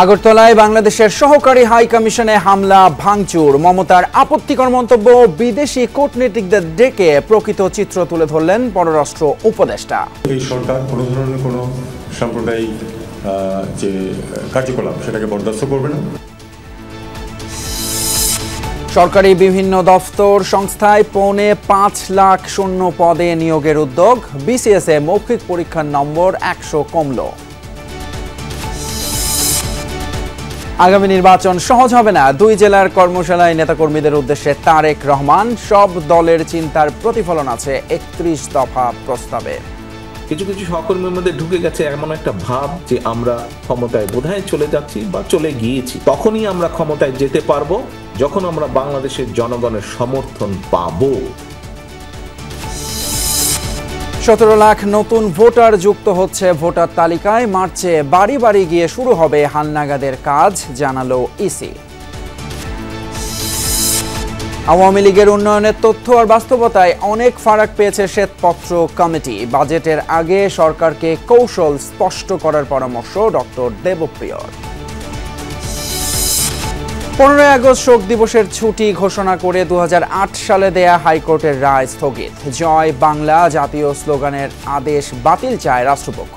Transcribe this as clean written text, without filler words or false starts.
আগরতলায় বাংলাদেশের সহকারী হাই কমিশনে হামলা ভাঙচুর, মমতার আপত্তিকর মন্তব্য, বিদেশি কূটনীতিকদের ডেকে প্রকৃত চিত্র তুলে ধরলেন পররাষ্ট্র উপদেষ্টা। এই সরকার কোনো ধরনের কোনো সাম্প্রদায়িক যে কার্যকলাপ সেটাকে বরদাস্ত করবে না। সরকারি বিভিন্ন দফতর সংস্থায় ৫.৫ লাখ শূন্য পদে নিয়োগের উদ্যোগ, বিসিএস এ মৌখিক পরীক্ষার নম্বর ১০০ কমল। আগামী নির্বাচন সহজ হবে না, ২ জেলার কর্মশালায় নেতাকর্মীদের উদ্দেশ্যে তারেক রহমান। সব দলের চিন্তার প্রতিফলন আছে ৩১ দফা প্রস্তাবে। কিছু কিছু সহকর্মীর মধ্যে ঢুকে গেছে এমন একটা ভাব যে আমরা ক্ষমতায় বোধহয় চলে যাচ্ছি বা চলে গিয়েছি। তখনই আমরা ক্ষমতায় যেতে পারবো যখন আমরা বাংলাদেশের জনগণের সমর্থন পাবো। ১৭ লাখ নতুন ভোটার যুক্ত হচ্ছে ভোটার তালিকায়। মার্চে বাড়ি বাড়ি গিয়ে শুরু হবে হালনাগাদের কাজ, জানালো ইসি। আওয়ামী লীগের উন্নয়নের তথ্য আর বাস্তবতায় অনেক ফারাক পেয়েছে শ্বেতপত্র কমিটি। বাজেটের আগে সরকারকে কৌশল স্পষ্ট করার পরামর্শ ডক্টর দেবপ্রিয়র। ১৫ই আগস্ট শোক দিবসের ছুটি ঘোষণা করে ২০০৮ সালে দেয়া হাইকোর্টের রায় স্থগিত। জয় বাংলা জাতীয় স্লোগানের আদেশ বাতিল চায় রাষ্ট্রপক্ষ।